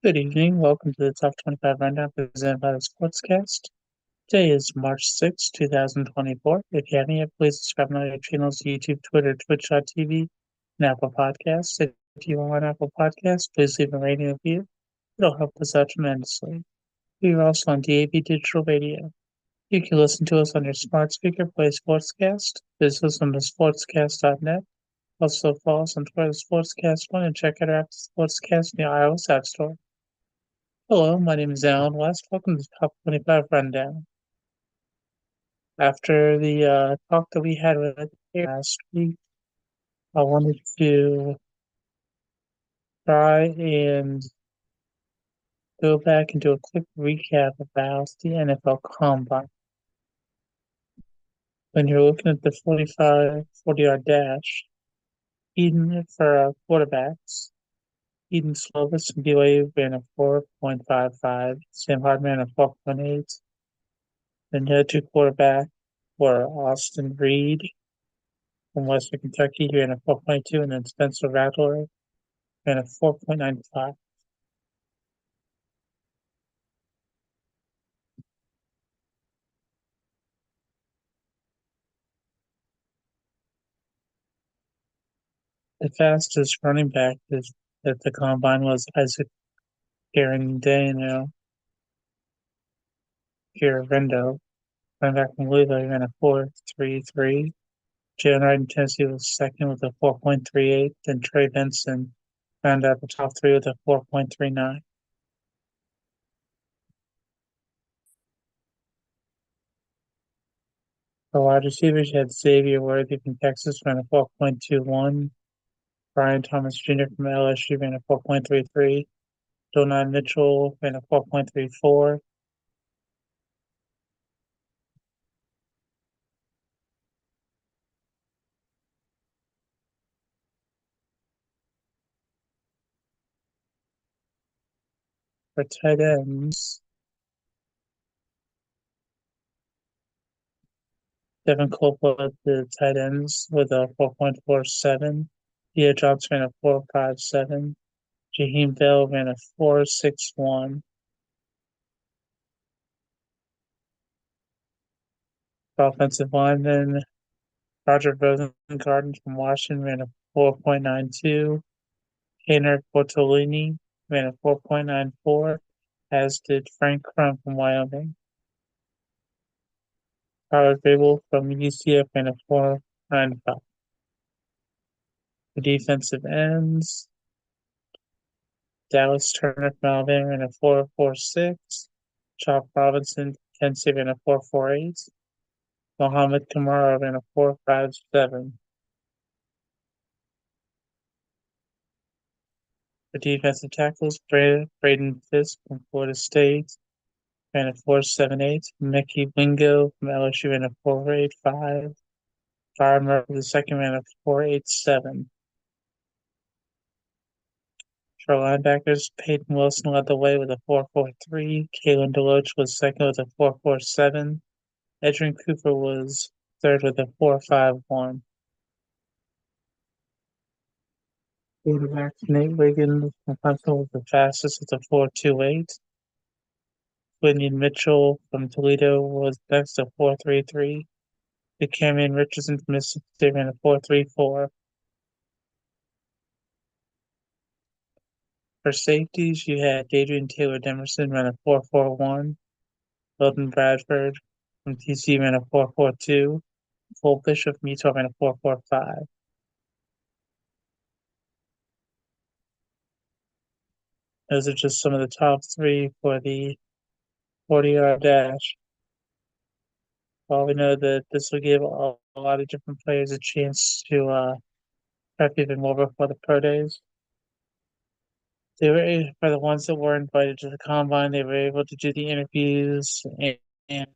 Good evening. Welcome to the Top 25 Rundown presented by the Sportscast. Today is March 6, 2024. If you haven't yet, please subscribe to our channels YouTube, Twitter, Twitch.tv, and Apple Podcasts. If you are on Apple Podcasts, please leave a rating review. It'll help us out tremendously. We are also on DAB Digital Radio. You can listen to us on your smart speaker, play Sportscast. Visit us on the sportscast.net. Also follow us on Twitter, Sportscast1, and check out our app, Sportscast, in the iOS App Store. Hello, my name is Alan West. Welcome to the Top 25 Rundown. After the talk that we had with last week, I wanted to try and go back and do a quick recap about the NFL Combine. When you're looking at the 40-yard dash, Eden for quarterbacks, Eden Slovis from BYU ran a 4.55, Sam Hartman a 4.8. Then the other two quarterbacks were Austin Reed from Western Kentucky, he ran a 4.2, and then Spencer Rattler ran a 4.95. The fastest running back at the combine was Isaac Garandano, Girarendo, running back from Louisville. He ran a 4.33. Jalen Wright in Tennessee was second with a 4.38. Then Trey Benson rounded out the top three with a 4.39. For wide receivers, you had Xavier Worthy from Texas ran a 4.21. Brian Thomas Jr. from LSU ran a 4.33. Donald Mitchell ran a 4.34. For tight ends, Devin Copeland led the tight ends with a 4.47. Theo Johnson ran a 4.57. Jaheim Bell ran a 4.61. Offensive lineman Roger Rosengarten from Washington ran a 4.92. Tanner Bortolini ran a 4.94, as did Frank Crum from Wyoming. Tyler Grable from UCF ran a 4.95. The defensive ends, Dallas Turner from Alabama ran a 4.46. Chop Robinson, Penn State ran a 4.48. Mohamed Kamara ran a 4.57. The defensive tackles, Braden Fisk from Florida State ran a 4.78. Mickey Wingo from LSU ran a 4.85. Byron Murphy II ran a 4.87. For linebackers, Peyton Wilson led the way with a 4.43. Kalen DeLoach was second with a 4.47. Edrin Cooper was third with a 4.51. Quarterback Nate Wiggins from Clemson was the fastest with a 4.28. Quinion Mitchell from Toledo was next at 4.33. Camion Richardson from Mississippi ran a 4.34. For safeties, you had Adrian Taylor Demerson ran a 4.41. Weldon Bradford from TC ran a 4.42. Cole Bishop from Utah ran a 4.45. Those are just some of the top three for the 40-yard dash. Well, we know that this will give a lot of different players a chance to prep even more before the pro days. For the ones that were invited to the combine, they were able to do the interviews, and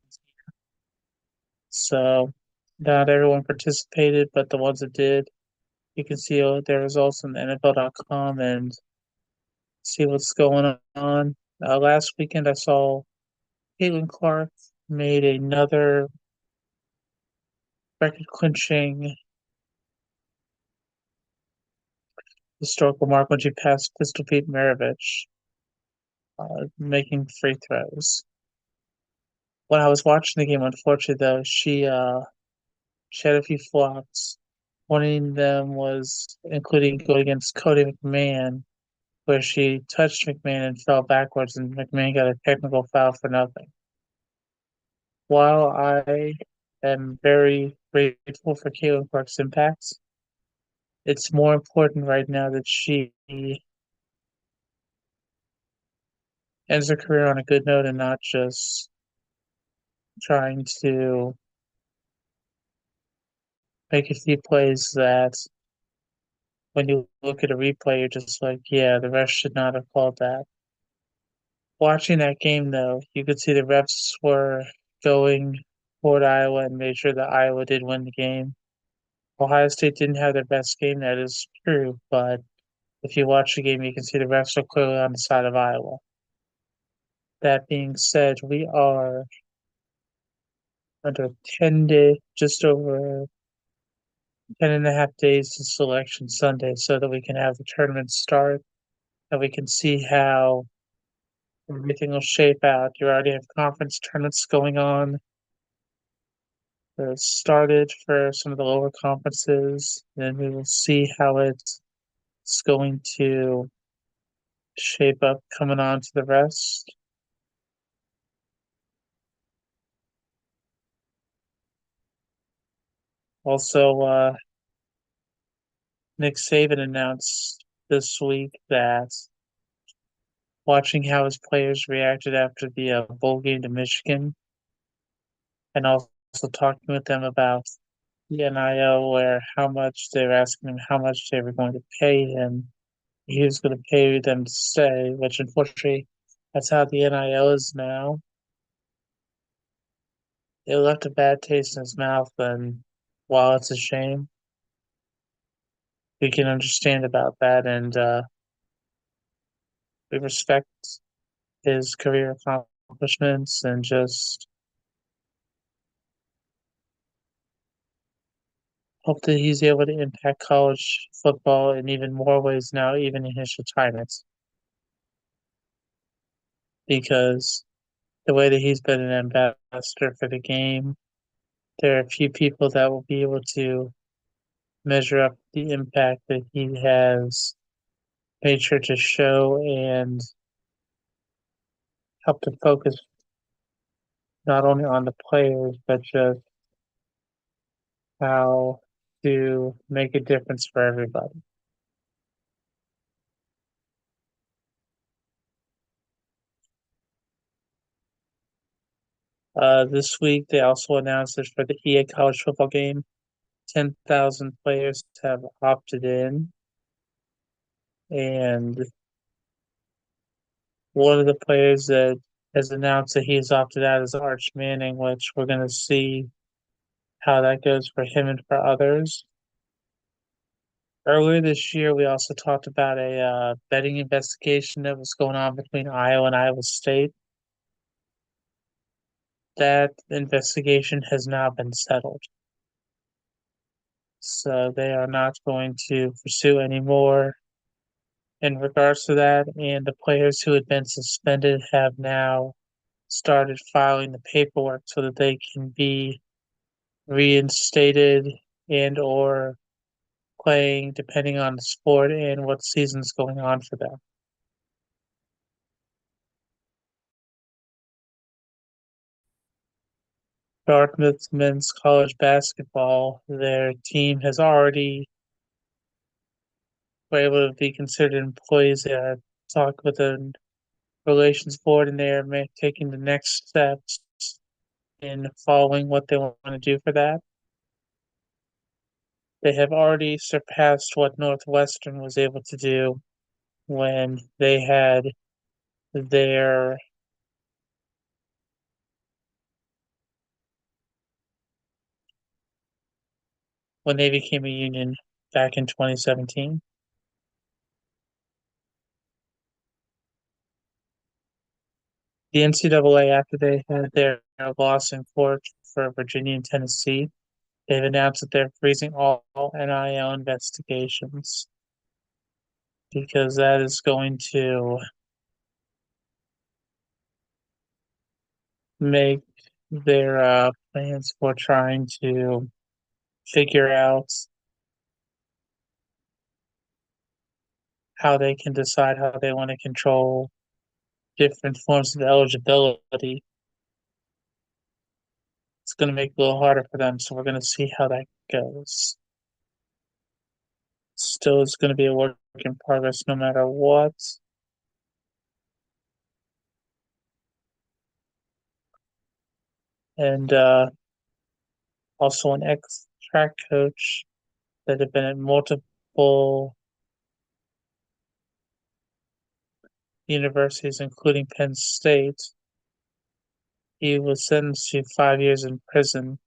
so not everyone participated, but the ones that did, you can see their results on NFL.com and see what's going on. Last weekend, I saw Caitlin Clark made another record-clinching historical mark when she passed Pistol Pete Maravich. making free throws. When I was watching the game, unfortunately though, she had a few flops. One of them was including going against Cody McMahon, where she touched McMahon and fell backwards, and McMahon got a technical foul for nothing. While I am very grateful for Caitlin Clark's impact, it's more important right now that she ends her career on a good note and not just trying to make a few plays that when you look at a replay, you're just like, yeah, the refs should not have called that. Watching that game, though, you could see the refs were going toward Iowa and made sure that Iowa did win the game. Ohio State didn't have their best game, that is true, but if you watch the game, you can see the refs are clearly on the side of Iowa. That being said, we are under 10 days, just over 10 and a half days to Selection Sunday so that we can have the tournament start and we can see how everything will shape out. You already have conference tournaments going on. Started for some of the lower conferences, and we will see how it's going to shape up coming on to the rest. Also, Nick Saban announced this week that watching how his players reacted after the bowl game to Michigan, and also talking with them about the NIL, where how much they were asking him how much they were going to pay him. He was going to pay them to stay, which unfortunately, that's how the NIL is now. It left a bad taste in his mouth, and while it's a shame, we can understand about that, and we respect his career accomplishments and just hope that he's able to impact college football in even more ways now, even in his retirement, because the way that he's been an ambassador for the game, there are a few people that will be able to measure up the impact that he has made sure to show and help to focus not only on the players, but just how to make a difference for everybody. This week, they also announced that for the EA college football game, 10,000 players have opted in. And one of the players that has announced that he's opted out is Arch Manning, which we're going to see how that goes for him and for others. Earlier this year, we also talked about a betting investigation that was going on between Iowa and Iowa State. That investigation has now been settled. So they are not going to pursue any more in regards to that. And the players who had been suspended have now started filing the paperwork so that they can be reinstated and or playing depending on the sport and what season's going on for them. Dartmouth men's college basketball, their team has already were able to be considered employees. They talked with the relations board, and they are taking the next steps in following what they want to do for that. They have already surpassed what Northwestern was able to do when they had their when they became a union back in 2017. The NCAA, after they had their loss in court for Virginia and Tennessee, they've announced that they're freezing all NIL investigations because that is going to make their plans for trying to figure out how they can decide how they want to control different forms of eligibility. It's going to make it a little harder for them, so we're going to see how that goes. Still, it's going to be a work in progress no matter what. And also an ex-track coach that had been at multiple universities, including Penn State. He was sentenced to 5 years in prison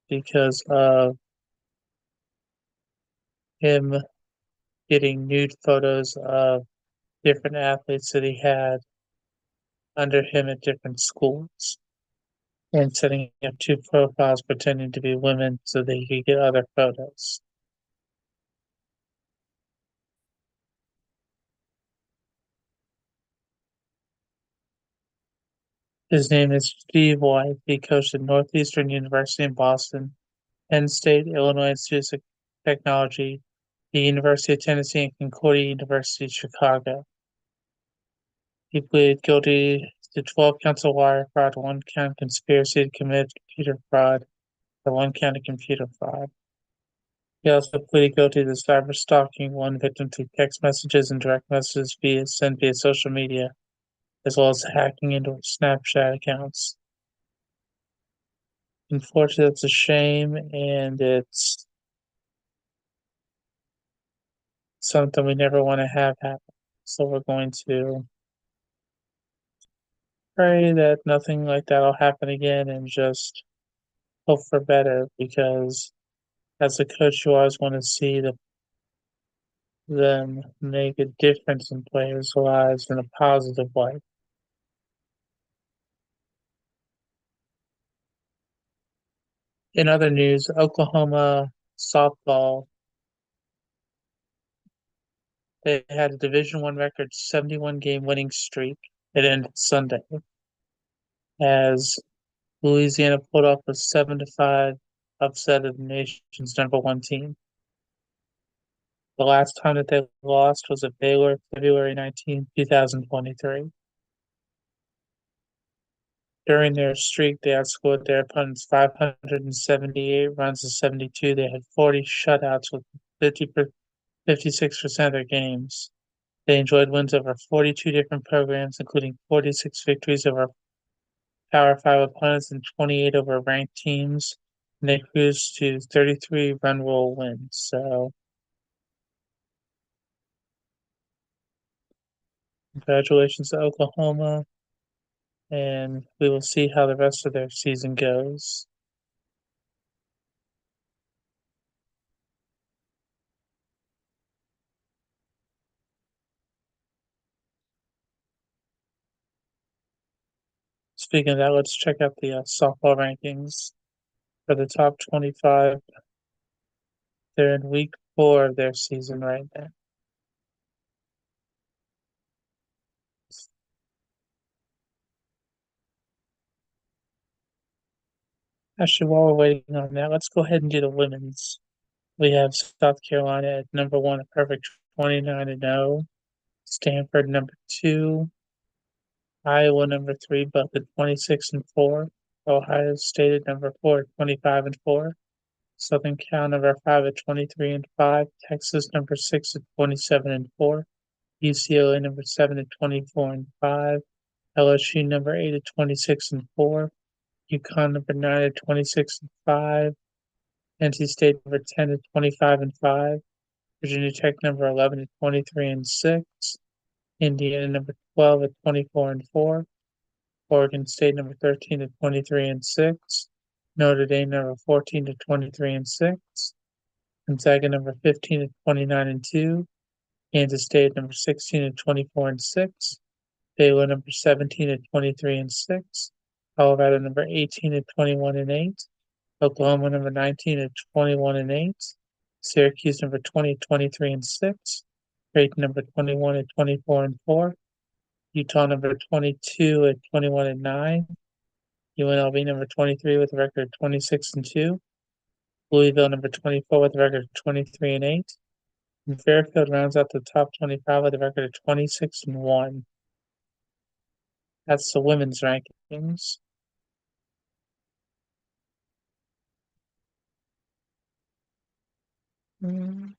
because of him getting nude photos of different athletes that he had under him at different schools and setting up two profiles pretending to be women so that he could get other photos. His name is Steve White. He coached at Northeastern University in Boston, Penn State, Illinois Institute of Technology, the University of Tennessee, and Concordia University, Chicago. He pleaded guilty to 12 counts of wire fraud, one count conspiracy to commit computer fraud, and one count of computer fraud. He also pleaded guilty to cyber stalking one victim through text messages and direct messages sent via social media, as well as hacking into Snapchat accounts. Unfortunately, it's a shame, and it's something we never want to have happen. So we're going to pray that nothing like that will happen again and just hope for better because as a coach, you always want to see them make a difference in players' lives in a positive way. In other news, Oklahoma softball, they had a Division One record 71 game winning streak. It ended Sunday as Louisiana pulled off a 7-5 upset of the nation's #1 team. The last time that they lost was at Baylor, February 19, 2023. During their streak, they outscored their opponents 578 runs to 72. They had 40 shutouts with 56% of their games. They enjoyed wins over 42 different programs, including 46 victories over Power 5 opponents and 28 over ranked teams. And they cruised to 33 run roll wins. So, congratulations to Oklahoma, and we will see how the rest of their season goes. Speaking of that, let's check out the softball rankings for the top 25. They're in week 4 of their season right now. Actually, while we're waiting on that, let's go ahead and do the women's. We have South Carolina at #1, a perfect 29-0. Stanford #2. Iowa #3, both at 26-4. Ohio State at #4 at 25-4. Southern Cal #5 at 23-5. Texas #6 at 27-4. UCLA #7 at 24-5. LSU #8 at 26-4. UConn #9 at 26-5. NC State #10 at 25-5. Virginia Tech #11 at 23-6. Indiana #12 at 24-4. Oregon State #13 at 23-6. Notre Dame #14 at 23-6. Gonzaga #15 at 29-2. Kansas State #16 at 24-6. Baylor #17 at 23-6. Colorado #18 at 21-8. Oklahoma #19 at 21-8. Syracuse #20 at 23-6. Creighton number 21 at 24-4, Utah number 22 at 21-9, UNLV number 23 with a record of 26-2, Louisville number 24 with a record of 23-8, and Fairfield rounds out the top 25 with a record of 26-1. That's the women's rankings. Mm.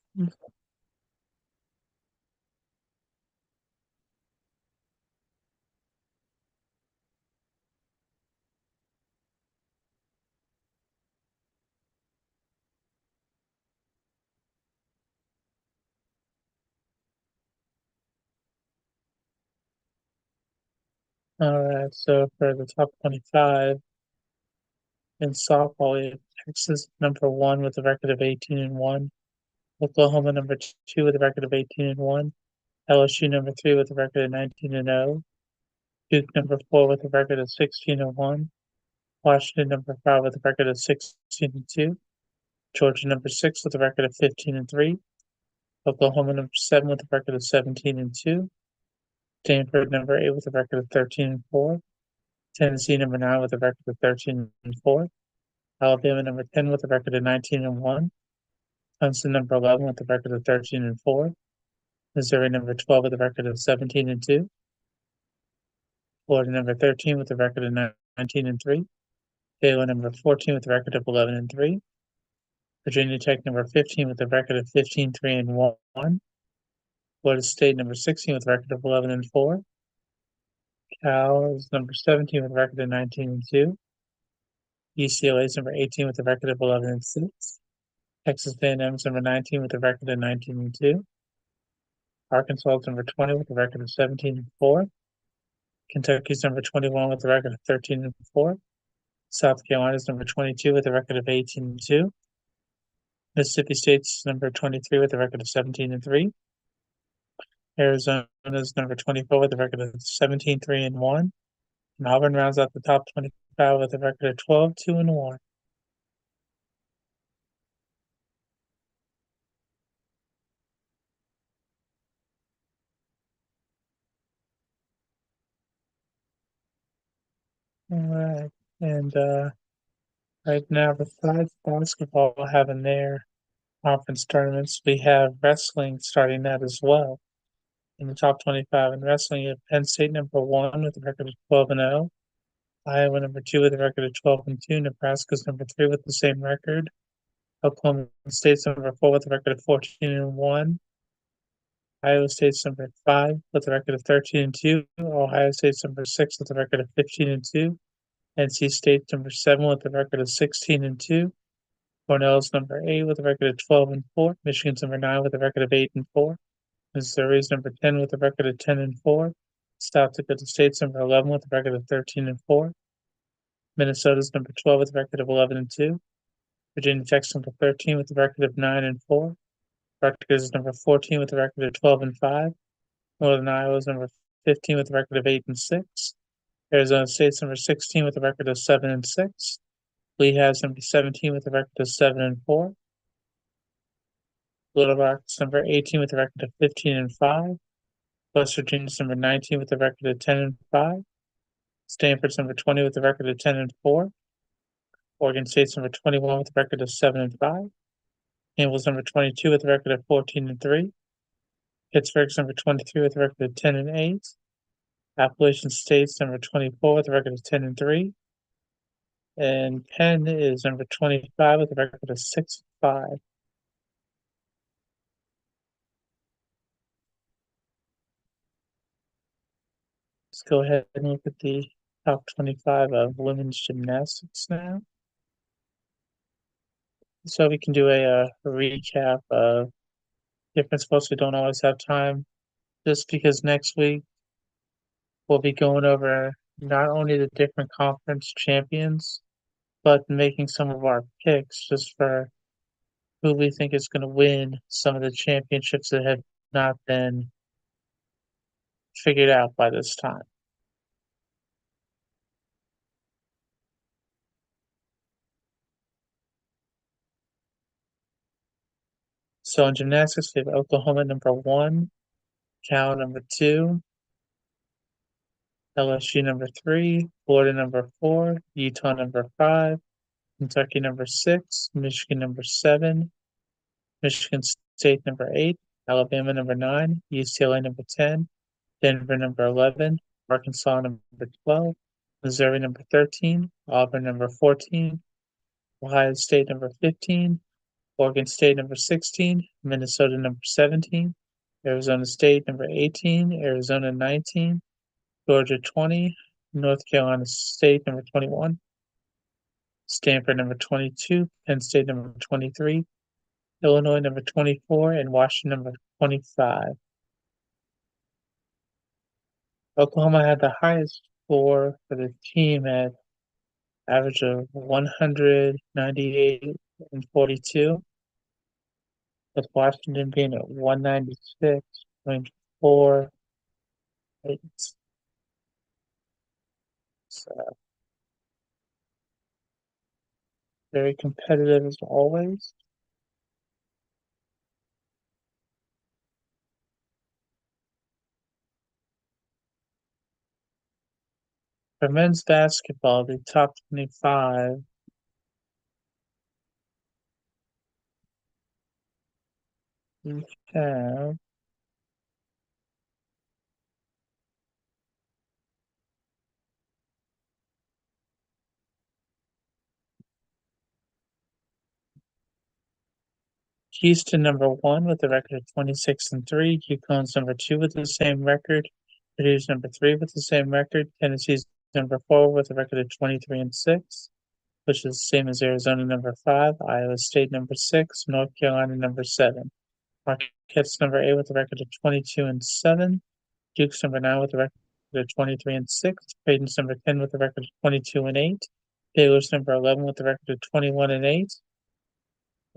All right, so for the top 25 in softball, we have Texas number 1 with a record of 18-1, Oklahoma number 2 with a record of 18-1, LSU number 3 with a record of 19-0, Duke number 4 with a record of 16-1, Washington number 5 with a record of 16-2, Georgia number 6 with a record of 15-3, Oklahoma number 7 with a record of 17-2, Stanford number 8 with a record of 13-4, Tennessee number 9 with a record of 13-4, Alabama number 10 with a record of 19-1, Clemson number 11 with a record of 13-4, Missouri number 12 with a record of 17-2, Florida number 13 with a record of 19-3, Baylor number 14 with a record of 11-3, Virginia Tech number 15 with a record of 15-3-1, Florida State number 16 with a record of 11-4, Cal is number 17 with a record of 19-2, UCLA is number 18 with a record of 11-6, Texas A&M is number 19 with a record of 19-2, Arkansas is number 20 with a record of 17-4, Kentucky is number 21 with a record of 13-4, South Carolina is number 22 with a record of 18-2, Mississippi State's number 23 with a record of 17-3, Arizona is number 24 with a record of 17-3-1, and Auburn rounds out the top 25 with a record of 12-2-1. All right, and right now, besides basketball having their conference tournaments, we have wrestling starting that as well. In the top 25 in wrestling, you have Penn State number 1 with a record of 12-0, Iowa number 2 with a record of 12-2, Nebraska's number 3 with the same record, Oklahoma State's number 4 with a record of 14-1, Iowa State's number 5 with a record of 13-2, Ohio State's number 6 with a record of 15-2, NC State's number 7 with a record of 16-2, Cornell's number 8 with a record of 12-4, Michigan's number 9 with a record of 8-4, Missouri's number 10 with a record of 10-4, South Dakota State's number 11 with a record of 13-4, Minnesota's number 12 with a record of 11-2, Virginia Tech's number 13 with a record of 9-4, Rutgers number 14 with a record of 12-5, Northern Iowa's number 15 with a record of 8-6, Arizona State's number 16 with a record of 7-6, Lehigh's number 17 with a record of 7-4, Little Rock's number 18 with a record of 15-5, West Virginia's number 19 with a record of 10-5, Stanford's number 20 with a record of 10-4, Oregon State's number 21 with a record of 7-5, Campbell's number 22 with a record of 14-3, Pittsburgh's number 23 with a record of 10-8, Appalachian State's number 24 with a record of 10-3, and Penn is number 25 with a record of 6-5. Let's go ahead and look at the top 25 of women's gymnastics now. So we can do a recap of different sports. We don't always have time, just because next week we'll be going over not only the different conference champions, but making some of our picks just for who we think is going to win some of the championships that have not been figured out by this time. So in gymnastics, we have Oklahoma number 1 Cal number 2, LSU number 3, Florida number 4, Utah number 5, Kentucky number 6, Michigan number 7, Michigan State number 8, Alabama number 9, UCLA number 10, Denver number 11, Arkansas number 12, Missouri number 13, Auburn number 14, Ohio State number 15, Oregon State number 16, Minnesota number 17, Arizona State number 18, Arizona 19, Georgia 20, North Carolina State number 21, Stanford number 22, Penn State number 23, Illinois number 24, and Washington number 25. Oklahoma had the highest score for the team at average of 198 and 42, with Washington being at 196.48. So very competitive as always. For men's basketball, the top 25 we have Houston number 1 with a record of 26-3, UConn's number 2 with the same record, Purdue's number 3 with the same record, Tennessee's number 4 with a record of 23-6, which is the same as Arizona number 5, Iowa State number 6, North Carolina number 7. Marquette's number 8 with a record of 22-7, Duke's number 9 with a record of 23-6, Creighton's number 10 with a record of 22-8, Baylor's number 11 with a record of 21-8,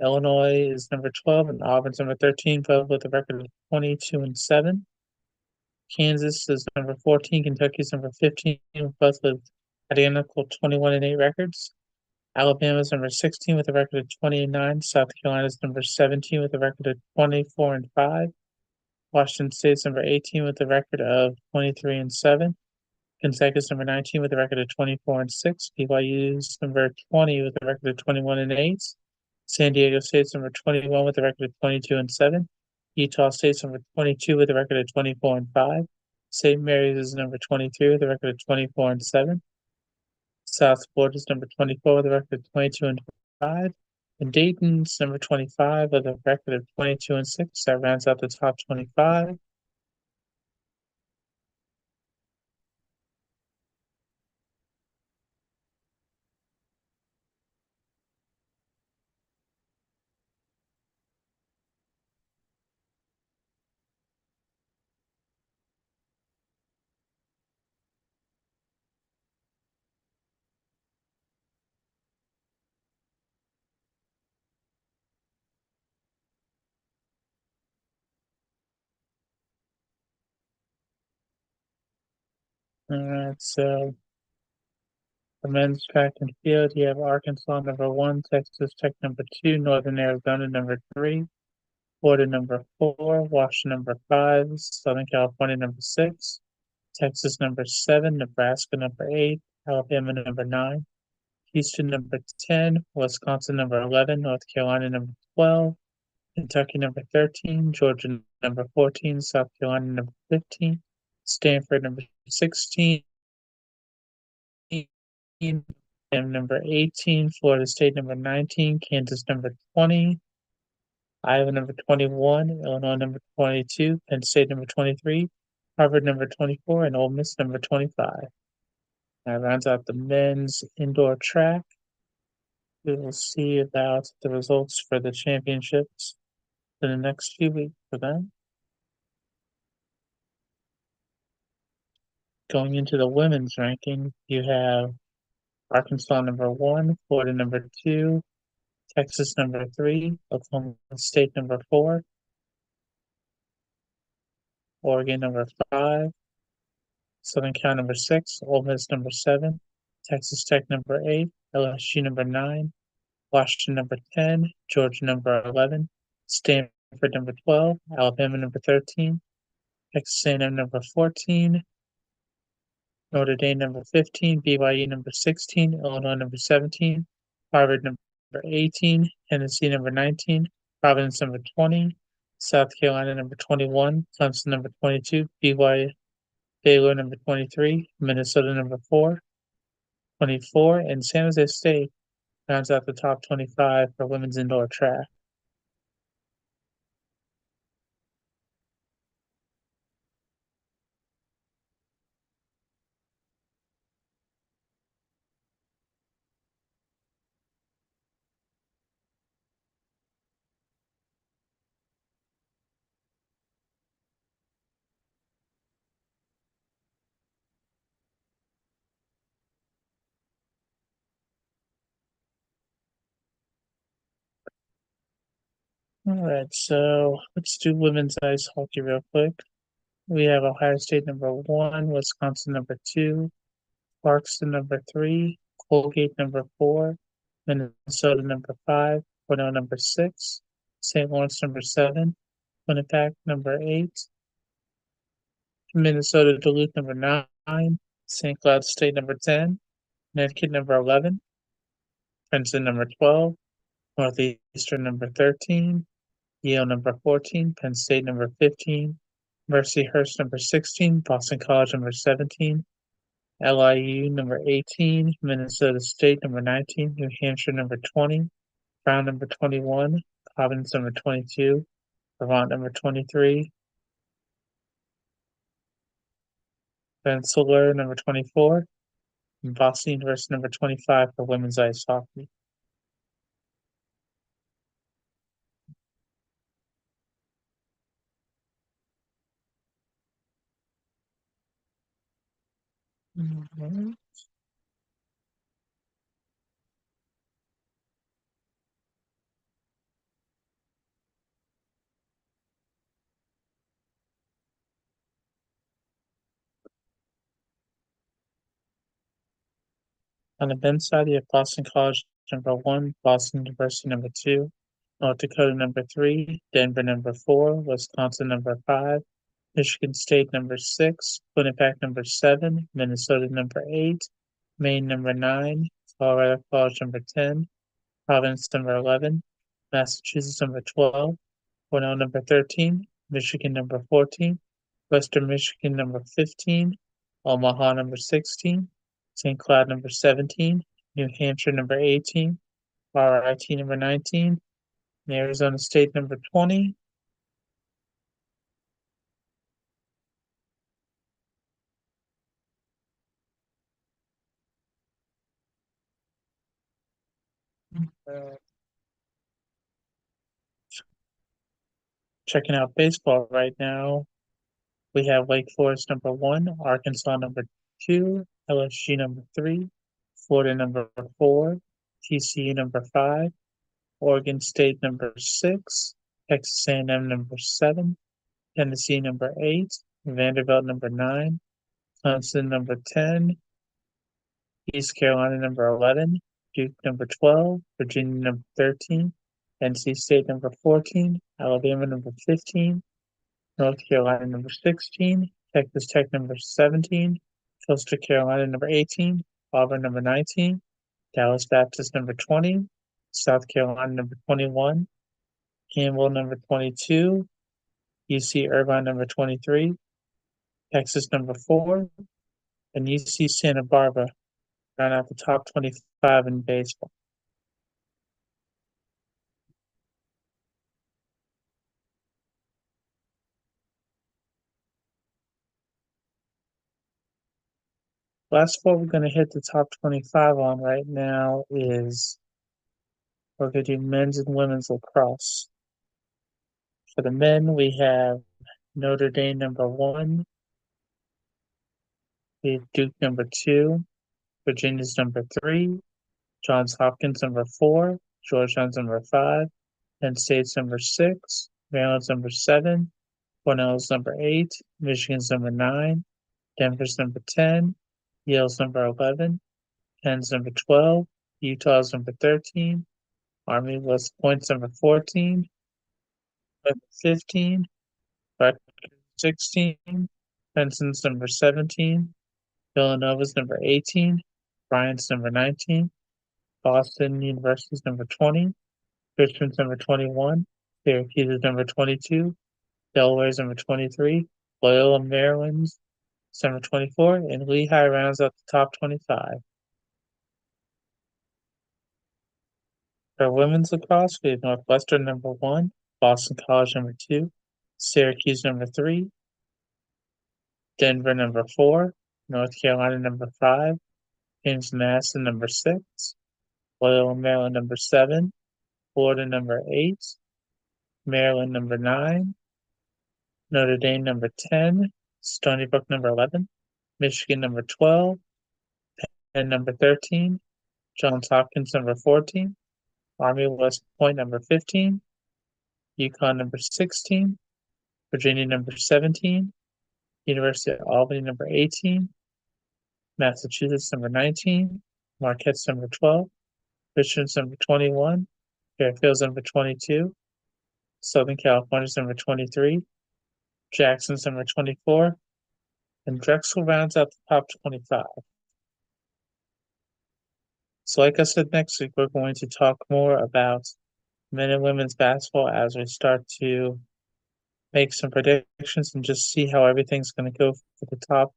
Illinois is number 12, and Auburn's number 13, both with a record of 22-7. Kansas is number 14, Kentucky's number 15, both with identical 21-8 records. Alabama's number 16 with a record of 20-9. South Carolina's number 17 with a record of 24-5. Washington State's number 18 with a record of 23-7. Gonzaga's number 19 with a record of 24-6. BYU's number 20 with a record of 21-8. San Diego State's number 21 with a record of 22-7. Utah State's number 22 with a record of 24-5. St. Mary's is number 23 with a record of 24-7. South Florida's number 24 with a record of 22-5. And Dayton's number 25 with a record of 22-6. That rounds out the top 25. So for men's track and field, you have Arkansas number 1, Texas Tech number 2, Northern Arizona number 3, Florida number 4, Washington number 5, Southern California number 6, Texas number 7, Nebraska number 8, Alabama number 9, Houston number 10, Wisconsin number 11, North Carolina number 12, Kentucky number 13, Georgia number 14, South Carolina number 15, Stanford number 16, number 18, Florida State number 19, Kansas number 20, Iowa number 21, Illinois number 22, Penn State number 23, Harvard number 24, and Ole Miss number 25. That rounds out the men's indoor track. We will see about the results for the championships in the next few weeks for them. Going into the women's ranking, you have Arkansas number 1, Florida number 2, Texas number 3, Oklahoma State number 4, Oregon number 5, Southern Cal number 6, Ole Miss number 7, Texas Tech number 8, LSU number 9, Washington number 10, Georgia number 11, Stanford number 12, Alabama number 13, Texas A&M number 14, Notre Dame number 15, BYU number 16, Illinois number 17, Harvard number 18, Tennessee number 19, Providence number 20, South Carolina number 21, Clemson number 22, BYU, Baylor number 23, Minnesota number 4, 24, and San Jose State rounds out the top 25 for women's indoor track. All right, so let's do women's ice hockey real quick. We have Ohio State number 1, Wisconsin number 2, Clarkston number 3, Colgate number 4, Minnesota number 5, Cornell number 6, St. Lawrence number 7, Winnipeg number 8, Minnesota Duluth number 9, St. Cloud State number 10, Connecticut number 11, Princeton number 12, Northeastern number 13, Yale number 14, Penn State number 15, Mercyhurst number 16, Boston College number 17, LIU number 18, Minnesota State number 19, New Hampshire number 20, Brown number 21, Providence number 22, Vermont number 23, Rensselaer number 24, and Boston University number 25 for women's ice hockey. Mhm. On the men's side, you have Boston College number 1, Boston University number 2, North Dakota number 3, Denver number 4, Wisconsin number 5, Michigan State number 6, Winnipeg number 7, Minnesota number 8, Maine number 9, Colorado College number 10, Providence number 11, Massachusetts number 12, Cornell number 13, Michigan number 14, Western Michigan number 15, Omaha number 16, St. Cloud number 17, New Hampshire number 18, RIT number 19, and Arizona State number 20. Uh, Checking out baseball right now, we have Wake Forest number 1, Arkansas number 2, LSU number 3, Florida number 4, TCU number 5, Oregon State number 6, Texas A&M number 7, Tennessee number 8, Vanderbilt number 9, Clemson number 10, East Carolina number 11, Duke number 12, Virginia number 13, NC State number 14, Alabama number 15, North Carolina number 16, Texas Tech number 17, Coastal Carolina number 18, Auburn number 19, Dallas Baptist number 20, South Carolina number 21, Campbell number 22, UC Irvine number 23, Texas number 4, and UC Santa Barbara round out the top 25 in baseball. Last sport we're going to hit the top 25 on right now is we're going to do men's and women's lacrosse. For the men, we have Notre Dame number 1, we have Duke number 2, Virginia's number 3, Johns Hopkins number 4, Georgetown's number 5, Penn State's number 6, Maryland's number 7, Cornell's number 8, Michigan's number 9, Denver's number 10, Yale's number 11, Penn's number 12, Utah's number 13, Army West Point's number 14, number 15, Rutgers 16, Benson's number 17, Villanova's number 18, Bryant's number 19, Boston University's number 20, Richmond's number 21, Syracuse's number 22, Delaware's number 23, Loyola Maryland's number 24, and Lehigh rounds out the top 25. For women's lacrosse, we have Northwestern number 1, Boston College number 2, Syracuse number 3, Denver number 4, North Carolina number 5, James Madison number 6, Loyola Maryland number 7, Florida number 8, Maryland number 9, Notre Dame number 10, Stony Brook number 11, Michigan number 12, and number 13, Johns Hopkins number 14, Army West Point number 15, UConn number 16, Virginia number 17, University of Albany number 18, Massachusetts number 19, Marquette's number 12, Richmond's number 21, Fairfield's number 22, Southern California's number 23, Jackson's number 24, and Drexel rounds out the top 25. So like I said, next week we're going to talk more about men and women's basketball as we start to make some predictions and just see how everything's going to go for the top,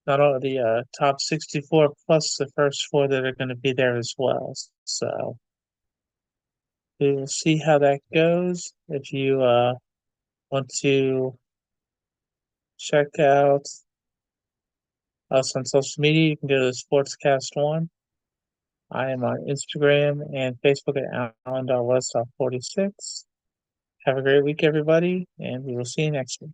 not all the top 64 plus the first 4 that are going to be there as well. So we will see how that goes. If you want to check out us on social media, you can go to Sportscast1. I am on Instagram and Facebook at Alan.West46. Have a great week, everybody, and we will see you next week.